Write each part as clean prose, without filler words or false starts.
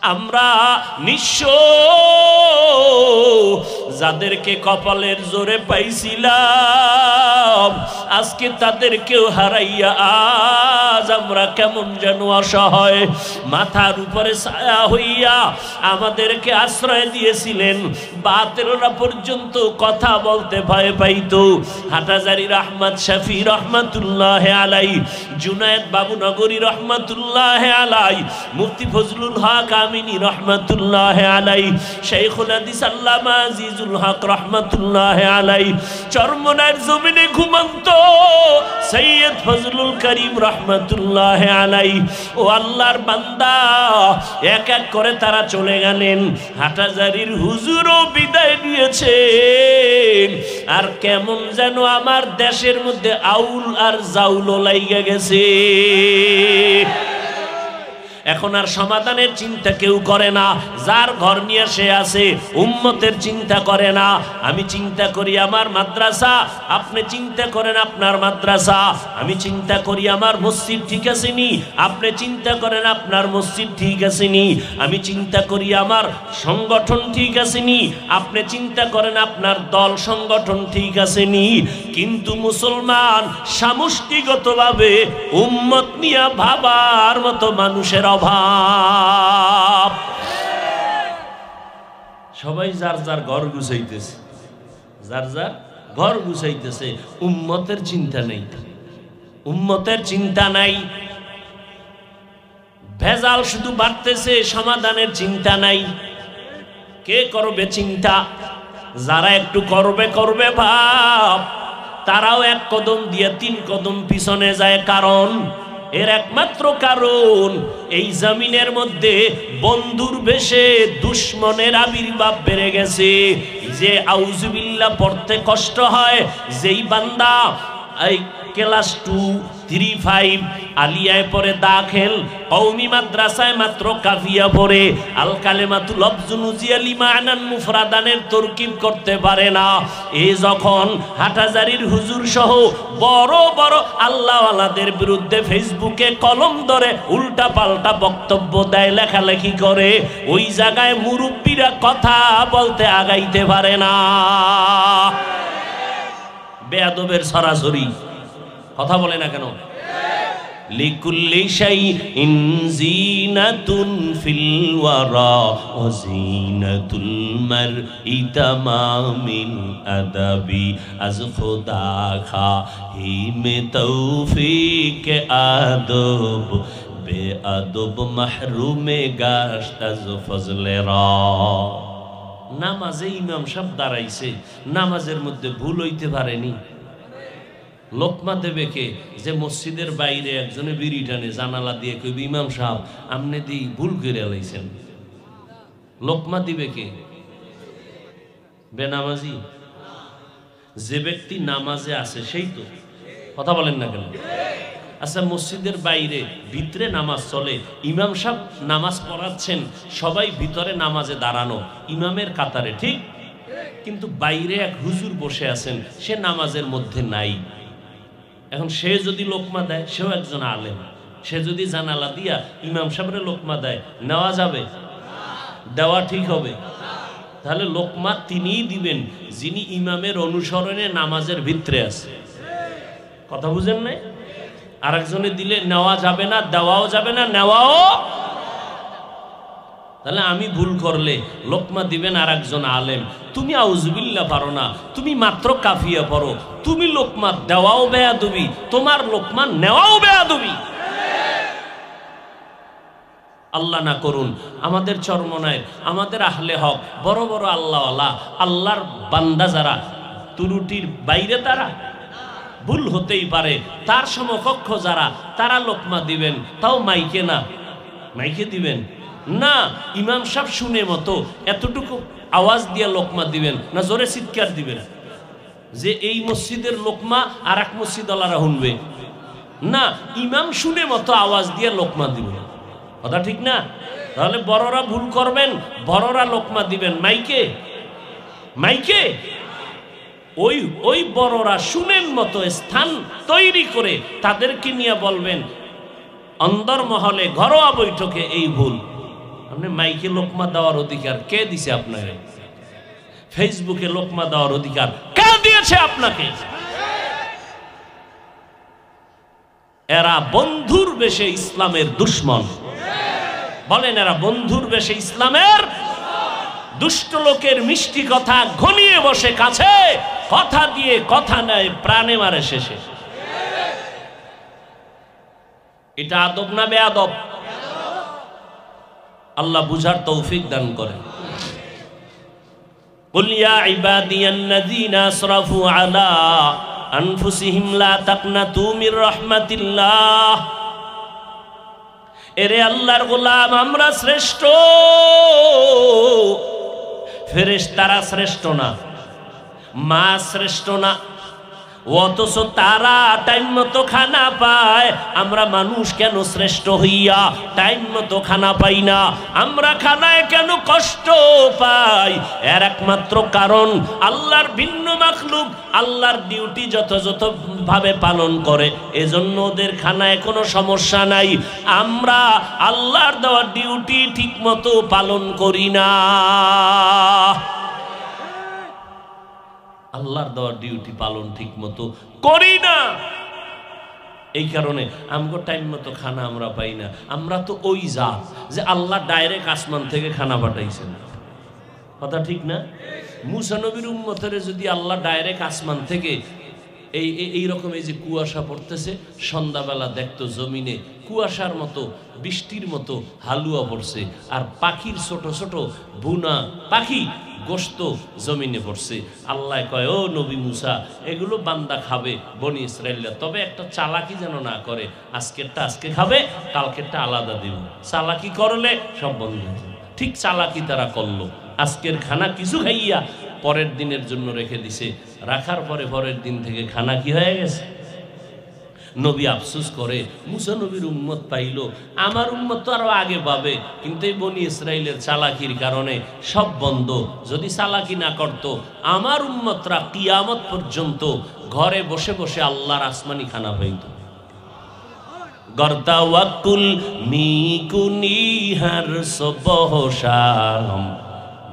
আমরা নিঃস্ব, যাদেরকে কপালের জোরে পাইছিলাম আজকে তাদেরকেও হারাইয়া আজ আমরা কেমন যেন অসহায়। মাথার উপরে ছায়া হইয়া আমাদেরকে আশ্রয় দিয়েছিলেন, বাতেররা পর্যন্ত কথা বলতে ভয় পাইত। হাটাজারি রহমত শফি রহমতুল্লাহ আলাই, জুনায়েদ বাবুনগরী রহমতুল্লাহ আলাই, মুফতি ফজলুল হক আমিনী রহমতুল্লাহ আলাই, শাইখুল হাদিস আল্লামা আজিজুল হক রহমতুল্লাহ আলাই, চরমনার জমিনে ঘুমন্ত সৈয়দ ফজলুল করিম রহমতুল্লাহ আলাই। ও আল্লাহর বান্দা, এক এক করে তারা চলে গেলেন। হাটাজারির হুজুরও বিদায় নিয়েছেন। আর কেমন যেন আমার দেশের মধ্যে আউল আর জাউল লাইগা গেছে। এখন আর সমাধানের চিন্তা কেউ করে না, যার ঘর নিয়ে সে আছে, উম্মতের চিন্তা করে না। আমি চিন্তা করি আমার মাদ্রাসা, আপনি চিন্তা করেন আপনার মাদ্রাসা। আমি চিন্তা করি আমার মসজিদ ঠিক আছে নি, আপনি চিন্তা করেন আপনার মসজিদ ঠিক আছে নি। আমি চিন্তা করি আমার সংগঠন ঠিক আছে নি, আপনি চিন্তা করেন আপনার দল সংগঠন ঠিক আছে নি। কিন্তু মুসলমান সমষ্টিগতভাবে উম্মত নিয়ে ভাবার মতো মানুষের অভাব। সবাই যার যার ঘর গুছাইতেছে, যার যার ঘর গুছাইতেছে, উম্মতের চিন্তা নেই, উম্মতের চিন্তা নাই। ভেজাল শুধু বাড়তেছে, সমাধানের চিন্তা নাই। কে করবে চিন্তা? যারা একটু করবে করবে ভাব, তারাও এক কদম দিয়ে 3 কদম পিছনে যায়। কারণ এর একমাত্র কারণ এই জমিনের মধ্যে বন্ধুর বেশে দুশ্মনের আবির্ভাব বেড়ে গেছে। যে আউযুবিল্লাহ পড়তে কষ্ট হয়, যেই বান্দা এই ক্লাস 2, 3, 5 আলিয়ায় পড়ে দাখিল, কওমি মাদ্রাসায় মাত্র কাফিয়া পড়ে, আল কালেমাতুল লফজুন উজিয়া লিমানান মুফরাদানের তরকিব করতে পারে না। এ যখন হাটাজারির হুজুর সহ বড় বড় আল্লাহওয়ালাদের বিরুদ্ধে ফেসবুকে কলম ধরে উল্টা পাল্টা বক্তব্য দেয়, লেখালেখি করে, ওই জায়গায় মুরব্বীরা কথা বলতে আগাইতে পারে না। বেয়াদবের সরাসরি কথা বলে না কেন? লিকুল্লি শাইইন জিনাতুন ফিল ওয়ারা ওয়া জিনাতুল মারই তামামিল আদাবি আজ খুদা খাহিমে তৌফিক আদব বেআদব মাহরুমে গাশত আজ ফজলেরা। নামাজে ইমাম সাহেব দাঁড়াইছে, নামাজের মধ্যে ভুল হইতে পারেনি। লোকমা দেবে কে? যে মসজিদের বাইরে একজনে বিড়ি টানে, জানালা দিয়ে কইবে ইমাম সাহেব আমনে দি ভুল করে লাইছেন। লোকমা দিবে কে? বেনামাজি। যে ব্যক্তি নামাজে আছে সেই তো। কথা বলেন না কেন? আচ্ছা, মসজিদের বাইরে ভিতরে নামাজ চলে, ইমাম সাহেব নামাজ পড়াচ্ছেন, সবাই ভিতরে নামাজে দাঁড়ানো ইমামের কাতারে, ঠিক? কিন্তু বাইরে এক হুজুর বসে আছেন, সে নামাজের মধ্যে নাই। এখন সে যদি লোকমা দেয়, সেও একজন আলেম, সে যদি জানালা দিয়া ইমাম সাহেবের লোকমা দেয়, নেওয়া যাবে? দেওয়া ঠিক হবে? তাহলে লোকমা তিনিই দিবেন যিনি ইমামের অনুসরণে নামাজের ভিতরে আছে। কথা বুঝেন নাই? আর একজনে দিলে নেওয়া যাবে না, দেওয়াও যাবে না, নেওয়াও। তাহলে আমি ভুল করলে লোকমা দিবেন আর একজন আলেম। তুমি আউযুবিল্লাহ পারো না, তুমি মাত্র কাফিয়া পড়ো, তুমি লোকমা দেওয়াও বেয়াদবি, তোমার লোকমা নেওয়াও বেয়াদবি। আল্লাহ না করুন আমাদের চরমনায়, আমাদের আহলে হক, বড় বড় আল্লাহওয়ালা, আল্লাহর বান্দা যারা, ত্রুটির বাইরে তারা, ভুল হতেই পারে, তার সমকক্ষ যারা, তারা লোকমা দিবেন, তাও মাইকে না। মাইকে দিবেন না, ইমাম সাহেব শুনে মতো এতটুকু আওয়াজ দিয়ে লোকমা দিবেন না, জোরে চিৎকার দিবেন যে এই মসজিদের লোকমা আর এক মসজিদ আল্লাহরা শুনবে না, ইমাম শুনে মতো আওয়াজ দিয়ে লোকমা দিবেন। কথা ঠিক না? তাহলে বড়রা ভুল করবেন, বড়রা লোকমা দিবেন মাইকে, মাইকে। ওই ওই বড়রা শুনেন মতো স্থান তৈরি করে তাদেরকে নিয়ে বলবেন অন্দর মহলে ঘরোয়া বৈঠকে এই ভুল। আপনি মাইকে লোকমা দেওয়ার অধিকার কে দিছে আপনাকে? ফেসবুকে লোকমা দেওয়ার অধিকার কে দিয়েছে আপনাকে? এরা বন্ধুর বেশে ইসলামের দুশ্মন। বলেন, এরা বন্ধুর বেশে ইসলামের দুষ্ট লোকের মিষ্টি কথা ঘনিয়ে বসে কাছে, কথা দিয়ে কথা নেয়, প্রাণে মারে শেষে। এটা আদব না বেয়াদব? আল্লাহ বুঝার তৌফিক দান করেন। কুল ইয়া ইবাদিয়াল্লাযীনা আসরাফু আলা আনফুসিহিম লা তাকনাতু মির রাহমাতিল্লাহ। এরে আল্লাহর গোলাম, আমরা শ্রেষ্ঠ, ফেরেশতারা শ্রেষ্ঠ না, মা শ্রেষ্ঠ না, অথচ তারা টাইম মতো খানা পায়। আমরা মানুষ কেন শ্রেষ্ঠ হইয়া টাইম মতো খানা পাই না? আমরা খানায় কেন কষ্ট পাই? এর একমাত্র কারণ আল্লাহর ভিন্ন মাখলুক আল্লাহর ডিউটি যথাযথ ভাবে পালন করে, এজন্য ওদের খানায় কোনো সমস্যা নাই। আমরা আল্লাহর দেওয়া ডিউটি ঠিক মতো পালন করি না। আল্লাহর দেওয়া ডিউটি পালন ঠিক মতো করি না, এই কারণে আমগো টাইম মতো খানা আমরা পাই না। আমরা তো ওই জাত যে আল্লাহ ডাইরেক্ট আসমান থেকে খানা পাঠাইছেন, কথা ঠিক না? মুসা নবীর উম্মতের যদি আল্লাহ ডাইরেক্ট আসমান থেকে এই রকম এই যে কুয়াশা পড়তেছে, সন্ধ্যাবেলা দেখতো জমিনে কুয়াশার মতো বৃষ্টির মতো হালুয়া পড়ছে, আর পাখির ছোট ছোট বুনা পাখি গোশত জমিনে পড়ছে। আল্লাহ কয়, ও নবী মুসা, এগুলো বান্দা খাবে বনি ইসরাইলরা, তবে একটা চালাকি যেন না করে, আজকেরটা আজকে খাবে, কালকেরটা আলাদা দিব। চালাকি করলে সব বন্ধ। ঠিক চালাকি তারা করলো, আজকের খানা কিছু খাইয়া পরের দিনের জন্য রেখে দিছে। রাখার পরে পরের দিন থেকে খানা কি হয়ে গেছে? নবী আফসোস করে, মুসা নবীর উম্মত পাইল, আমার উম্মত তো আরো আগে পাবে, কিন্তু এই বনি ইসরাইলের চালাকির কারণে সব বন্ধ। যদি চালাকি না করত, আমার উম্মতরা কিয়ামত পর্যন্ত ঘরে বসে বসে আল্লাহর আসমানি খানা পাইত। গর্দাওয়াকুল মিকুনি হার সবহশাম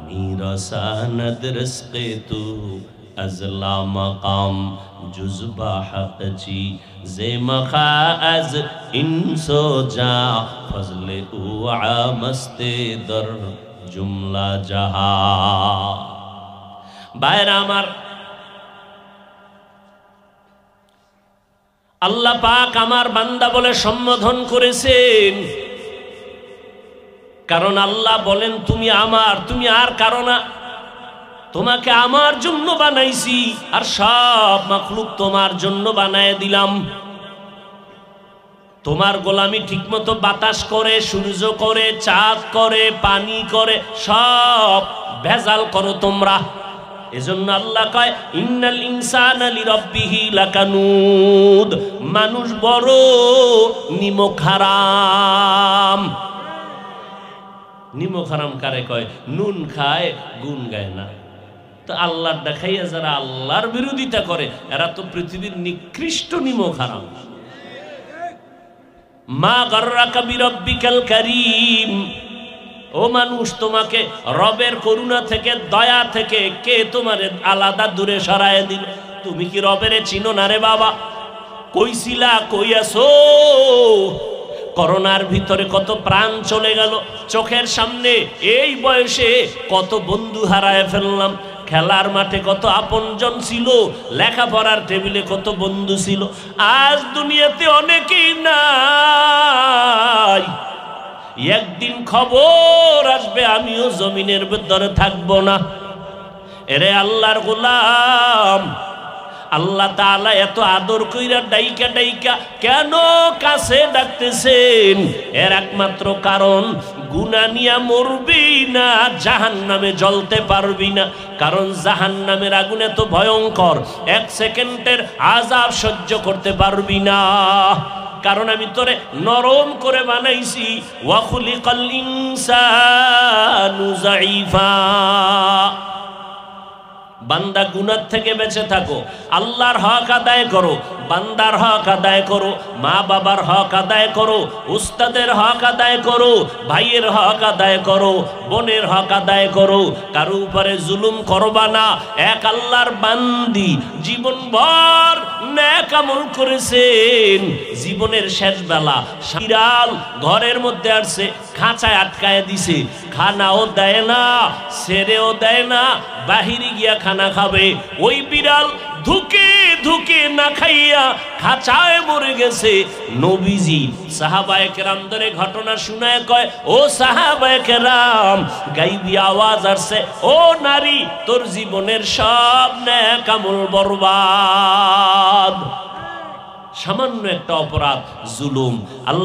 মিরাসানাদ রিজকে তু ازلا مقام جزبہ حق چی زیمخا از انسو جا فضل او عامست در جملہ جہا বাইরে আমার, আল্লাহ পাক আমার বান্দা বলে সম্বোধন করেছেন, কারণ আল্লাহ বলেন তুমি আমার, তুমি আর কারো না, তোমাকে আমার জন্য বানাইছি, আর সব মাখলুক তোমার জন্য বানায় দিলাম। তোমার গোলামি ঠিকমতো বাতাস করে, সূর্য করে, চাঁদ করে, পানি করে, সব ভেজাল করো তোমরা। এজন্য আল্লাহ কয়, ইন্নাল ইনসানা লিরাব্বিহি লাকানুদ, মানুষ বড় নিমক হারাম। নিমক হারাম কারে কয়? নুন খায় গুণ গায় না। তো আল্লাহর দেখাইয়া যারা আল্লাহর বিরোধিতা করে, এরা তো পৃথিবীর নিকৃষ্ট নিমক হারাম। মা গাররাকা বিরাব্বিকাল কারীম, ও মানুষ, তোমাকে রবের করুণা থেকে, দয়া থেকে কে তোমার আলাদা দূরে সরায় দিল? তুমি কি রবেরে চিনো না রে বাবা? কইছিলা, কই আছো? করোনার ভিতরে কত প্রাণ চলে গেল চোখের সামনে, এই বয়সে কত বন্ধু হারায় ফেললাম। খেলার মাঠে কত আপনজন ছিল, লেখাপড়ার টেবিলে কত বন্ধু ছিল, আজ দুনিয়াতে অনেকেই নাই। একদিন খবর আসবে আমিও জমিনের ভিতরে থাকবো না। এরে আল্লাহর গোলাম, আল্লাহ তাআলা এত আদর কইরা ডাইকা ডাইকা কেন কাছে ডাকতেছেন? এর একমাত্র কারণ, গুনাহ নিয়া মরবি না, জাহান্নামে জ্বলতে পারবি না। কারণ জাহান্নামের আগুন এত ভয়ঙ্কর, এক সেকেন্ডের আযাব সহ্য করতে পারবি না। কারণ আমি তোরে নরম করে বানাইছি, ওয়া খুলিকাল ইনসানু যায়ীফা। বান্দা গুনাহ থেকে বেঁচে থাকো, আল্লাহর হক আদায় করো, বান্দার হক আদায় করো, মা বাবার হক আদায় করো, উস্তাদের হক আদায় করো, ভাইয়ের হক আদায় করো, বোনের হক আদায় করো, কারো উপরে জুলুম করবা না। এক আল্লাহর বান্দি জীবনভর নেক আমল করেছেন, জীবনের শেষ বেলা বিড়াল ঘরের মধ্যে আসছে, খাঁচায় আটকায় দিছে, খানাও দেয় না, ছেড়েও দেয় না, বাহিরে গিয়া খানা খাবে। ওই বিড়াল ধুকে ধুকে না খাইয়া খাঁচায় মরে গেছে। নবীজি সাহাবায়ে কেরামদের ঘটনা শুনায় কয়, ও সাহাবায়ে কেরাম, গাইবি আওয়াজ আসছে, ও নারী, তোর জীবনের সব নেক আমল বরবাদ। সামান্য একটা অপরাধ, জুলুম। আল্লাহ